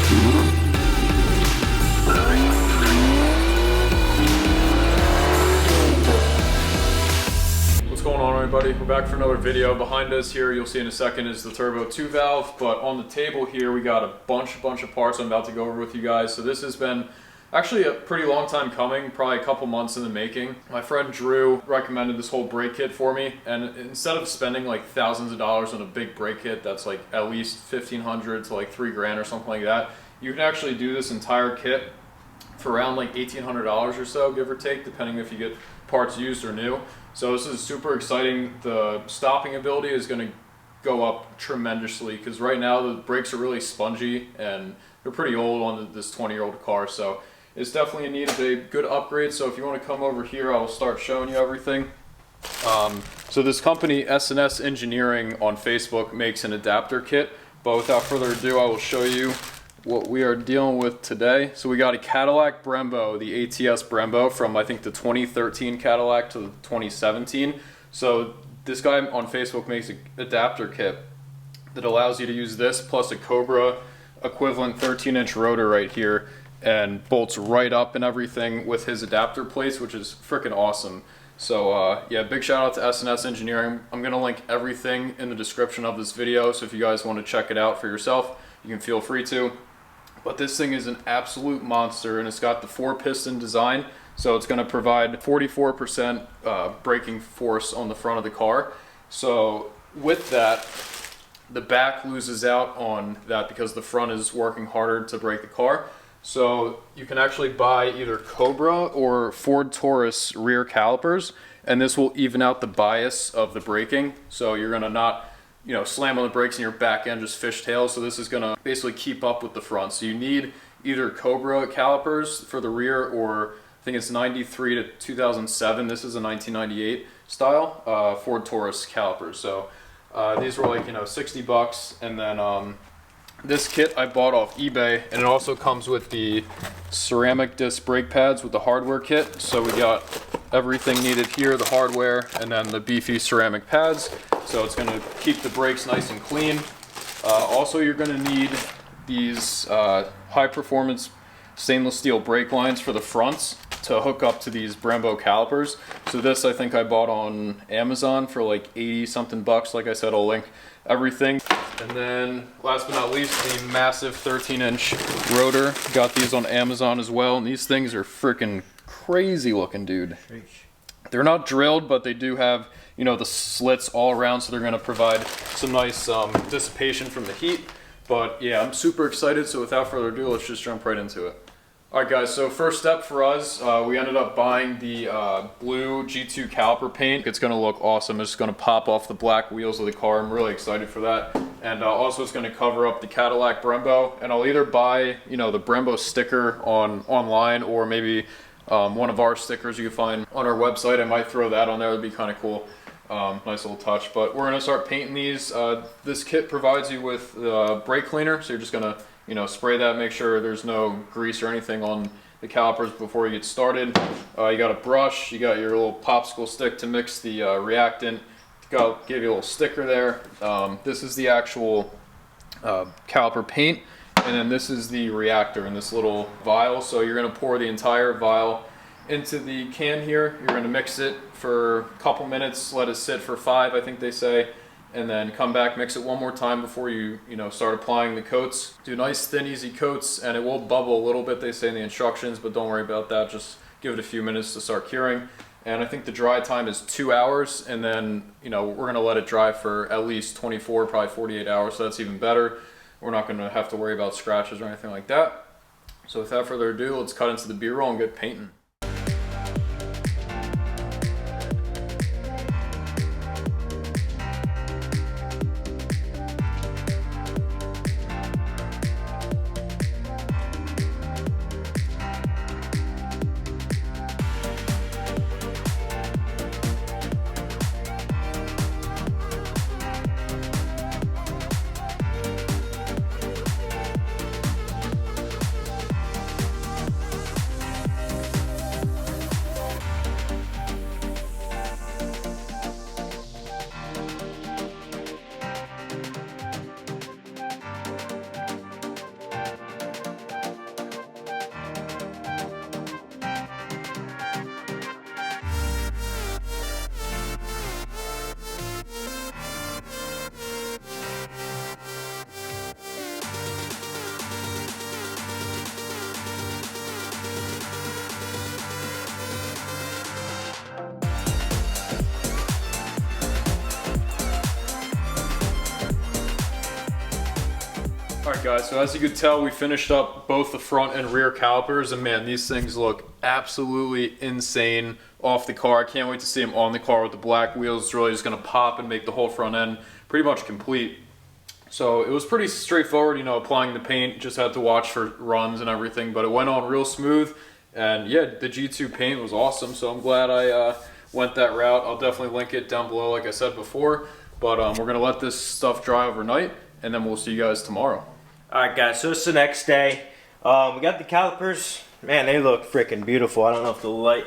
What's going on, everybody? We're back for another video. Behind us here, you'll see in a second, is the turbo 2 valve, but on the table here we got a bunch of parts I'm about to go over with you guys. So this has been actually a pretty long time coming, probably a couple months in the making. My friend Drew recommended this whole brake kit for me, and instead of spending like thousands of dollars on a big brake kit that's like at least $1,500 to like $3,000 or something like that, you can actually do this entire kit for around like $1,800 or so, give or take, depending if you get parts used or new. So this is super exciting. The stopping ability is going to go up tremendously because right now the brakes are really spongy and they're pretty old on this 20-year-old car. So it's definitely in need of a good upgrade. So if you want to come over here, I will start showing you everything. So this company, S&S Engineering on Facebook, makes an adapter kit. But without further ado, I will show you what we are dealing with today. So we got a Cadillac Brembo, the ATS Brembo, from I think the 2013 Cadillac to the 2017. So this guy on Facebook makes an adapter kit that allows you to use this plus a Cobra equivalent 13-inch rotor right here, and bolts right up and everything with his adapter plates, which is freaking awesome. So yeah, big shout out to S&S Engineering. I'm gonna link everything in the description of this video, so if you guys want to check it out for yourself, you can feel free to. But this thing is an absolute monster, and it's got the 4-piston design, so it's going to provide 44% braking force on the front of the car. So with that, the back loses out on that because the front is working harder to brake the car. So you can actually buy either Cobra or Ford Taurus rear calipers, and this will even out the bias of the braking. So you're going to not, you know, slam on the brakes and your back end just fishtails. So this is going to basically keep up with the front. So you need either Cobra calipers for the rear, or I think it's 93 to 2007. This is a 1998 style Ford Taurus calipers. So these were like, you know, 60 bucks. And then this kit I bought off eBay, and it also comes with the ceramic disc brake pads with the hardware kit. So we got everything needed here, the hardware, and then the beefy ceramic pads. So it's going to keep the brakes nice and clean. Also, you're going to need these high-performance stainless steel brake lines for the fronts to hook up to these Brembo calipers. So this I think I bought on Amazon for like 80-something bucks. Like I said, I'll link everything. And then last but not least, the massive 13-inch rotor. Got these on Amazon as well, and these things are freaking crazy looking, dude. They're not drilled, but they do have, you know, the slits all around, so they're going to provide some nice dissipation from the heat. But yeah, I'm super excited, so without further ado, let's just jump right into it. Alright guys, so first step for us, we ended up buying the blue G2 caliper paint. It's going to look awesome. It's going to pop off the black wheels of the car. I'm really excited for that. And also it's going to cover up the Cadillac Brembo. And I'll either buy, you know, the Brembo sticker online, or maybe one of our stickers you can find on our website. I might throw that on there. That'd be kind of cool. Nice little touch. But we're going to start painting these. This kit provides you with brake cleaner, so you're just going to, you know, spray that, make sure there's no grease or anything on the calipers before you get started. You got a brush, you got your little popsicle stick to mix the reactant. Give you a little sticker there. This is the actual caliper paint, and then this is the reactor in this little vial. So you're going to pour the entire vial into the can here. You're going to mix it for a couple minutes, let it sit for 5, I think they say, and then come back, mix it one more time before you start applying the coats. Do nice thin easy coats, and it will bubble a little bit, they say in the instructions, but don't worry about that. Just give it a few minutes to start curing. And I think the dry time is 2 hours, and then we're going to let it dry for at least 24, probably 48 hours, so that's even better. We're not going to have to worry about scratches or anything like that. So without further ado, let's cut into the B-roll and get painting. Alright guys, so as you could tell, we finished up both the front and rear calipers, and man, these things look absolutely insane off the car. I can't wait to see them on the car with the black wheels. It's really just going to pop and make the whole front end pretty much complete. So it was pretty straightforward, you know, applying the paint, just had to watch for runs and everything, but it went on real smooth, and yeah, the G2 paint was awesome, so I'm glad I went that route. I'll definitely link it down below like I said before, but we're going to let this stuff dry overnight, and then we'll see you guys tomorrow. Alright guys, so it's the next day. We got the calipers. Man, they look freaking beautiful. I don't know if the light...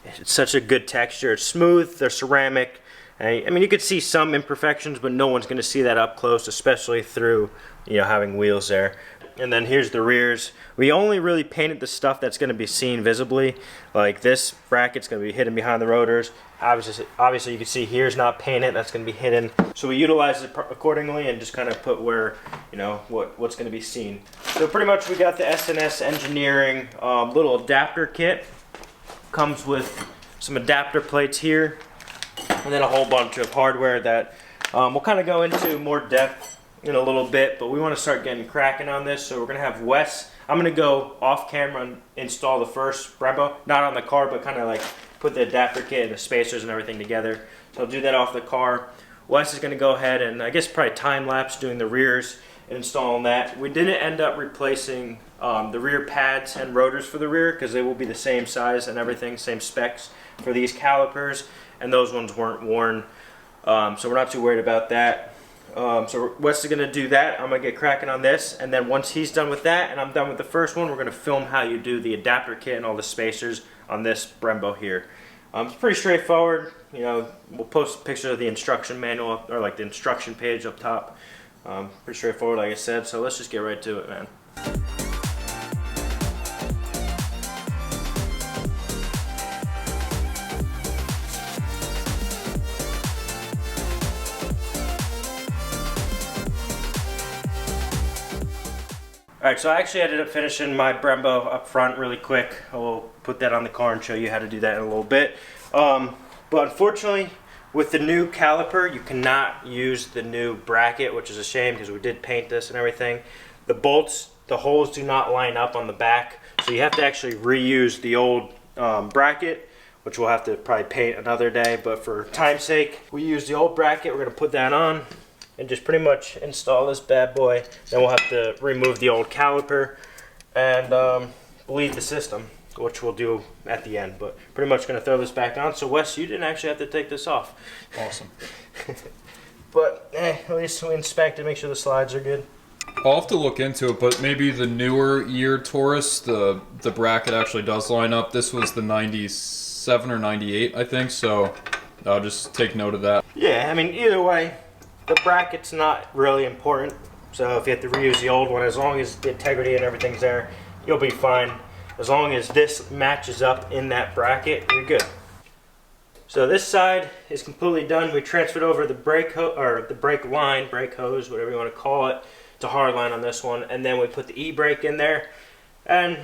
It's such a good texture. It's smooth, they're ceramic. I mean, you could see some imperfections, but no one's going to see that up close, especially through, you know, having wheels there. And then here's the rears. We only really painted the stuff that's going to be seen visibly. Like this bracket's going to be hidden behind the rotors. Obviously you can see here's not painted, that's going to be hidden. So we utilized it accordingly and just kind of put where, you know, what's going to be seen. So pretty much we got the S&S Engineering little adapter kit. Comes with some adapter plates here, and then a whole bunch of hardware that we'll kind of go into more depth in a little bit, but we want to start getting cracking on this. So we're going to have Wes, I'm going to go off camera and install the first Brembo, not on the car, but kind of like put the adapter kit and the spacers and everything together. So I'll do that off the car. Wes is going to go ahead and I guess probably time lapse doing the rears and installing that. We didn't end up replacing the rear pads and rotors for the rear because they will be the same size and everything, same specs for these calipers, and those ones weren't worn, so we're not too worried about that. So Wes is going to do that. I'm going to get cracking on this, and then once he's done with that and I'm done with the first one, we're going to film how you do the adapter kit and all the spacers on this Brembo here. It's pretty straightforward. You know, we'll post a picture of the instruction manual, or like the instruction page up top. Pretty straightforward, like I said, so let's just get right to it, man. Alright, so I actually ended up finishing my Brembo up front really quick. I will put that on the car and show you how to do that in a little bit. But unfortunately, with the new caliper, you cannot use the new bracket, which is a shame because we did paint this and everything. The bolts, the holes do not line up on the back, so you have to actually reuse the old bracket, which we'll have to probably paint another day. But for time's sake, we use the old bracket. We're going to put that on and just pretty much install this bad boy. Then we'll have to remove the old caliper and bleed the system, which we'll do at the end, but pretty much going to throw this back on. So Wes, you didn't actually have to take this off. Awesome. But at least we inspected, make sure the slides are good. I'll have to look into it, but maybe the newer year Taurus, the bracket actually does line up. This was the 97 or 98, I think, so I'll just take note of that. Yeah, I mean, either way, the bracket's not really important. So if you have to reuse the old one, as long as the integrity and everything's there, you'll be fine. As long as this matches up in that bracket, you're good. So this side is completely done. We transferred over the brake line, brake hose, whatever you want to call it, to hard line on this one, and then we put the e-brake in there, and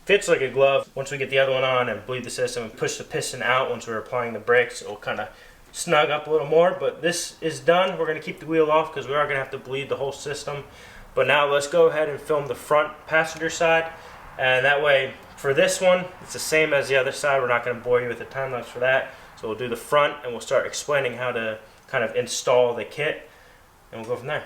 fits like a glove. Once we get the other one on and bleed the system and push the piston out once we're applying the brakes, it'll kind of snug up a little more. But this is done. We're going to keep the wheel off because we are going to have to bleed the whole system. But now let's go ahead and film the front passenger side. And that way, for this one, it's the same as the other side. We're not going to bore you with the time lapse for that. So we'll do the front, and we'll start explaining how to kind of install the kit, and we'll go from there.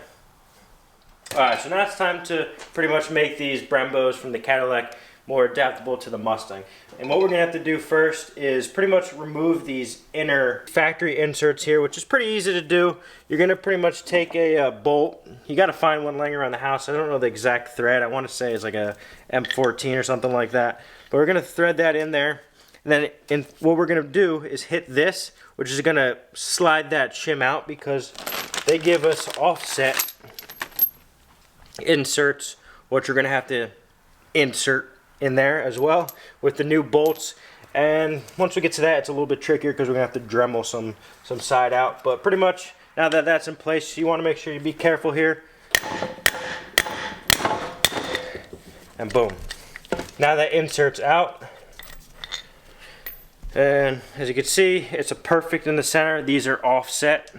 Alright, so now it's time to pretty much make these Brembos from the Cadillac more adaptable to the Mustang. And what we're going to have to do first is pretty much remove these inner factory inserts here, which is pretty easy to do. You're going to pretty much take a bolt. You got to find one laying around the house. I don't know the exact thread. I want to say it's like a M14 or something like that. But we're going to thread that in there. And then what we're going to do is hit this, which is going to slide that shim out because they give us offset inserts, which we're going to have to insert in there as well with the new bolts. And once we get to that, it's a little bit trickier because we're going to have to Dremel some side out. But pretty much now that that's in place, you want to make sure you be careful here. And boom. Now that insert's out. And as you can see, it's a perfect in the center. These are offset.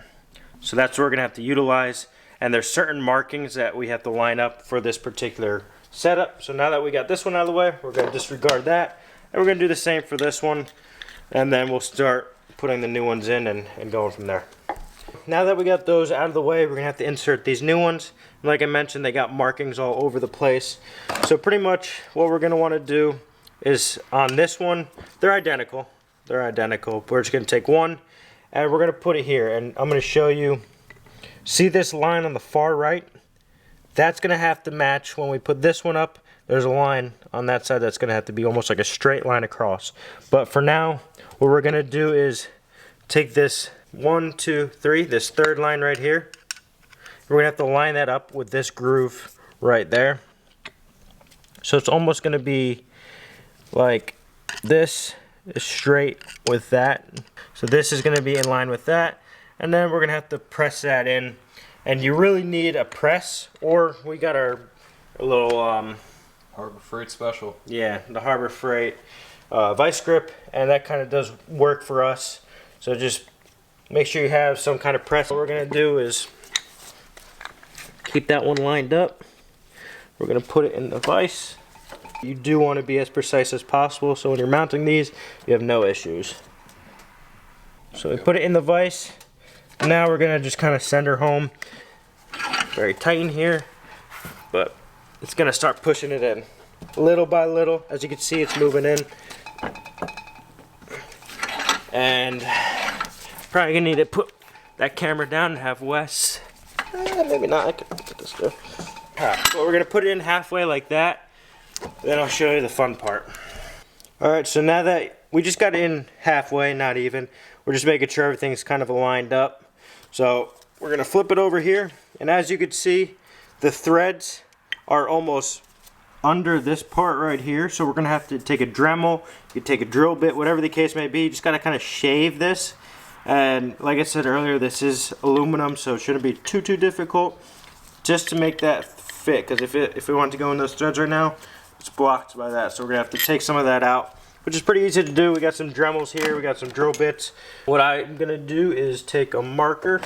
So that's what we're going to have to utilize. and there's certain markings that we have to line up for this particular setup. So now that we got this one out of the way, we're going to disregard that, and we're going to do the same for this one, and then we'll start putting the new ones in and going from there. Now that we got those out of the way, we're going to have to insert these new ones. Like I mentioned, they got markings all over the place. So pretty much what we're going to want to do is on this one, they're identical. They're identical. We're just going to take one and we're going to put it here. And I'm going to show you, see this line on the far right? That's going to have to match when we put this one up. There's a line on that side that's going to have to be almost like a straight line across. But for now, what we're going to do is take this 1, 2, 3, this third line right here. We're going to have to line that up with this groove right there. So it's almost going to be like this is straight with that. So this is going to be in line with that. And then we're going to have to press that in. And you really need a press, or we got our little Harbor Freight special. Yeah, the Harbor Freight vice grip, and that kind of does work for us. So just make sure you have some kind of press. What we're going to do is keep that one lined up. We're going to put it in the vise. You do want to be as precise as possible, so when you're mounting these, you have no issues. So we put it in the vise. Now we're going to just kind of send her home. Very tight in here, but it's going to start pushing it in little by little. As you can see, it's moving in. And probably going to need to put that camera down and have Wes. Maybe not. I can get this too. Alright, so we're going to put it in halfway like that. Then I'll show you the fun part. Alright, so now that we just got it in halfway, not even, we're just making sure everything's kind of lined up. So we're going to flip it over here, and as you can see, the threads are almost under this part right here. So we're going to have to take a Dremel, you can take a drill bit, whatever the case may be. You just got to kind of shave this. And like I said earlier, this is aluminum, so it shouldn't be too difficult just to make that fit. Because if we want to go in those threads right now, it's blocked by that. So we're going to have to take some of that out, which is pretty easy to do. We got some Dremels here, we got some drill bits. What I'm going to do is take a marker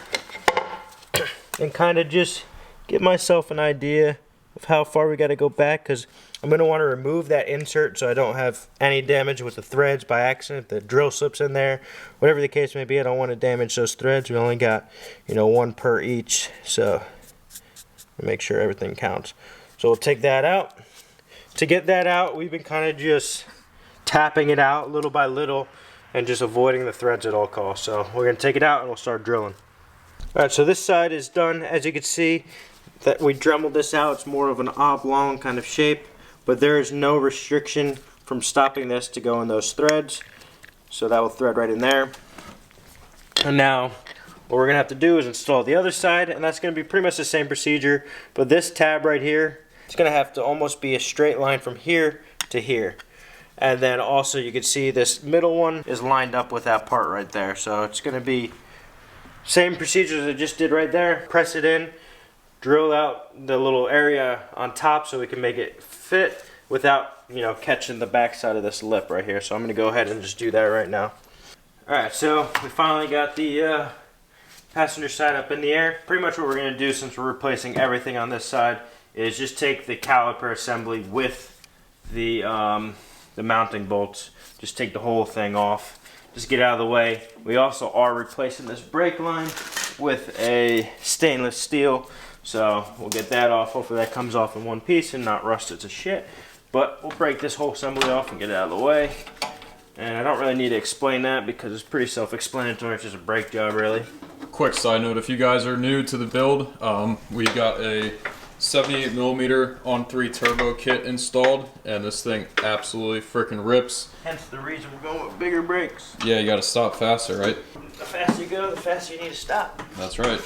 and kind of just give myself an idea of how far we got to go back, because I'm going to want to remove that insert so I don't have any damage with the threads by accident. The drill slips in there, whatever the case may be. I don't want to damage those threads. We only got, you know, one per each, so make sure everything counts. So we'll take that out. To get that out, we've been kind of just tapping it out little by little and just avoiding the threads at all costs. So we're going to take it out and we'll start drilling. Alright, so this side is done. As you can see, that we dremeled this out. It's more of an oblong kind of shape, but there is no restriction from stopping this to go in those threads. So that will thread right in there. And now what we're going to have to do is install the other side, and that's going to be pretty much the same procedure, but this tab right here, it's going to have to almost be a straight line from here to here. And then also you can see this middle one is lined up with that part right there. So it's going to be same procedure as I just did right there. Press it in, drill out the little area on top so we can make it fit without, you know, catching the back side of this lip right here. So I'm going to go ahead and just do that right now. Alright, so we finally got the passenger side up in the air. Pretty much what we're going to do, since we're replacing everything on this side, is just take the caliper assembly with the mounting bolts. Just take the whole thing off. Just get it out of the way. We also are replacing this brake line with a stainless steel. So we'll get that off. Hopefully that comes off in one piece and not rust it to shit. But we'll break this whole assembly off and get it out of the way. And I don't really need to explain that because it's pretty self-explanatory. It's just a brake job, really. Quick side note, if you guys are new to the build, we got a 78mm on 3 turbo kit installed, and this thing absolutely freaking rips. Hence the reason we're going with bigger brakes. Yeah, you gotta stop faster, right? The faster you go, the faster you need to stop. That's right.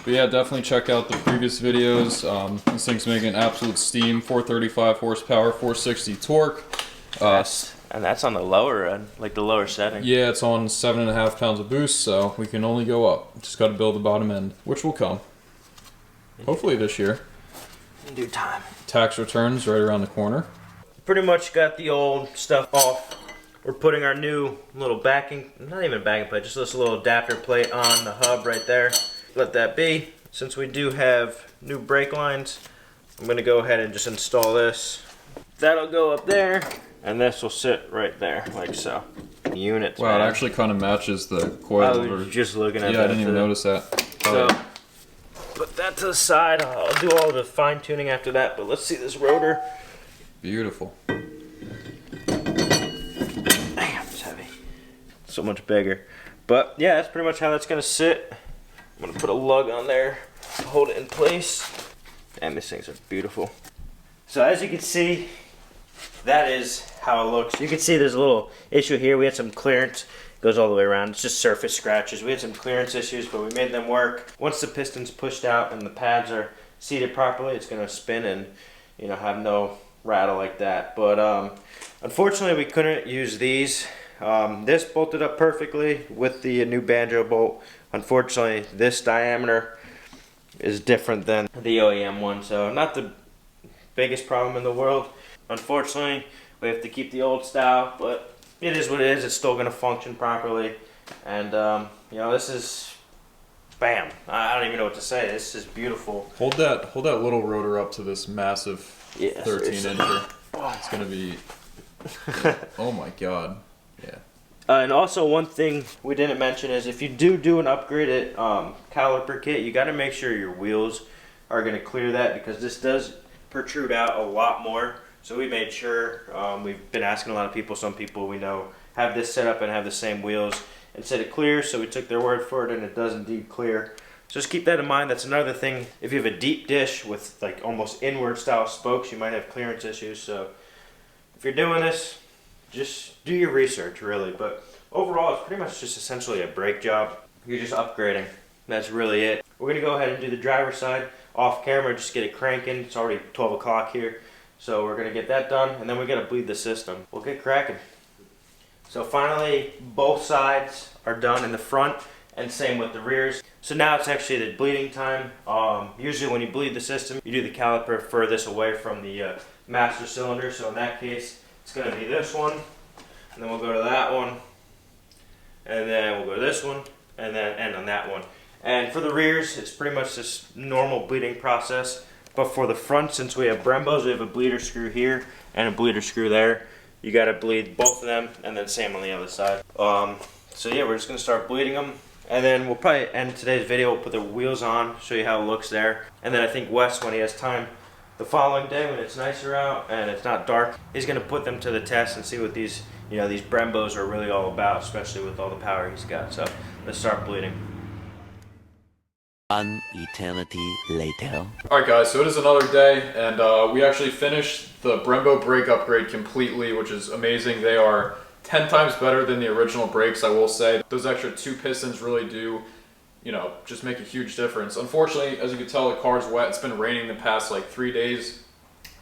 But yeah, definitely check out the previous videos. This thing's making absolute steam. 435 horsepower, 460 torque. And that's on the lower end, like the lower setting. Yeah, it's on 7.5 pounds of boost, so we can only go up. Just got to build the bottom end, which will come. Hopefully this year. In due time. Tax returns right around the corner. Pretty much got the old stuff off. We're putting our new little backing, not even backing plate, just this little adapter plate on the hub right there. Let that be. since we do have new brake lines, I'm going to go ahead and just install this. That'll go up there, and this will sit right there, like so. Units. Wow, man. it actually kind of matches the coil. I was just looking at that. Yeah, I didn't even notice that. So, put that to the side. I'll do all the fine tuning after that, but let's see this rotor. Beautiful. Damn, it's heavy. So much bigger. But yeah, that's pretty much how that's gonna sit. I'm gonna put a lug on there to hold it in place. And these things are beautiful. So as you can see, that is how it looks. You can see there's a little issue here. We had some clearance, goes all the way around. It's just surface scratches. We had some clearance issues, but we made them work. Once the piston's pushed out and the pads are seated properly, it's gonna spin and, you know, have no rattle like that. But unfortunately, we couldn't use these. This bolted up perfectly with the new banjo bolt. Unfortunately, this diameter is different than the OEM one, so not the biggest problem in the world. Unfortunately, we have to keep the old style, but it is what it is. It's still going to function properly, and you know, this is bam. I don't even know what to say. This is beautiful. Hold that little rotor up to this massive 13-incher. It's going to be. Oh my god. Yeah. And also one thing we didn't mention is if you do an upgraded caliper kit, you got to make sure your wheels are going to clear that, because this does protrude out a lot more. So we made sure, we've been asking a lot of people, some people we know have this set up and have the same wheels and said it clears, so we took their word for it, and it does indeed clear. So just keep that in mind. That's another thing. If you have a deep dish with like almost inward style spokes, you might have clearance issues. So if you're doing this, just do your research, really. But overall, it's pretty much just essentially a brake job. You're just upgrading. That's really it. We're gonna go ahead and do the driver's side off camera, just get it cranking. It's already 12 o'clock here. So we're gonna get that done, and then we gotta bleed the system. We'll get cracking. So finally, both sides are done in the front, and same with the rears. So now it's actually the bleeding time. Usually when you bleed the system, you do the caliper furthest away from the master cylinder. So in that case, it's gonna be this one, and then we'll go to that one, and then we'll go to this one, and then end on that one. And for the rears, it's pretty much this normal bleeding process. But for the front, since we have Brembos, we have a bleeder screw here and a bleeder screw there. You gotta bleed both of them, and then same on the other side. So yeah, we're just gonna start bleeding them. And then we'll probably end today's video, we'll put the wheels on, show you how it looks there. And then I think Wes, when he has time, the following day when it's nicer out and it's not dark, he's gonna put them to the test and see what these, you know, these Brembos are really all about, especially with all the power he's got. So let's start bleeding. One eternity later. Alright guys, so it is another day, and we actually finished the Brembo brake upgrade completely, which is amazing. They are 10 times better than the original brakes, I will say. Those extra 2 pistons really do, you know, just make a huge difference. Unfortunately, as you can tell, the car's wet. It's been raining the past like 3 days.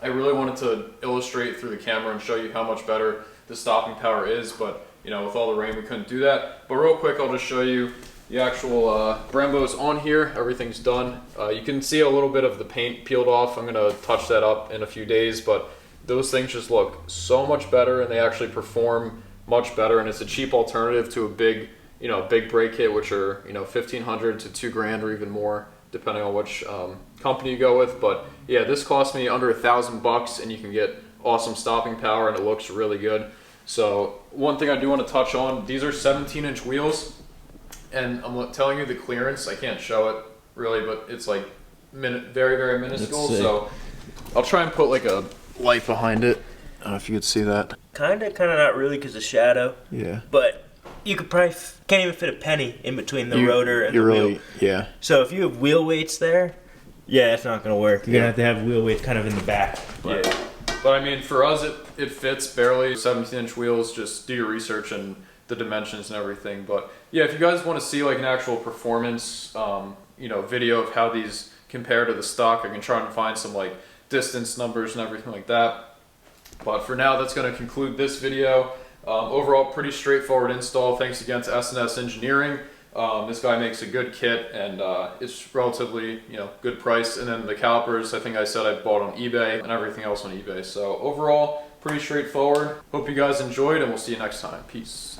I really wanted to illustrate through the camera and show you how much better the stopping power is, but you know, with all the rain we couldn't do that. But real quick, I'll just show you the actual Brembo's on here. Everything's done. You can see a little bit of the paint peeled off. I'm gonna touch that up in a few days, but those things just look so much better, and they actually perform much better, and it's a cheap alternative to a big, you know, big brake kit, which are, you know, $1,500 to $2,000 or even more, depending on which company you go with. But yeah, this cost me under $1,000, and you can get awesome stopping power, and it looks really good. So one thing I do want to touch on, these are 17-inch wheels, and I'm telling you the clearance, I can't show it really, but it's like very, very minuscule. So I'll try and put like a light behind it. I don't know if you could see that. Kinda not really, because of shadow. Yeah. But you could probably can't even fit a penny in between the rotor and the wheel. Yeah. So if you have wheel weights there, yeah, it's not gonna work. You're gonna have wheel weights kind of in the back. But. Yeah. But I mean, for us, it fits barely. 17-inch wheels, just do your research and the dimensions and everything. But yeah, if you guys want to see like an actual performance, you know, video of how these compare to the stock, I can try and find some like distance numbers and everything like that. But for now, that's going to conclude this video. Overall, pretty straightforward install. Thanks again to S&S Engineering. This guy makes a good kit, and it's relatively, you know, good price. And then the calipers, I think I said I bought on eBay, and everything else on eBay. So overall, pretty straightforward. Hope you guys enjoyed, and we'll see you next time. Peace.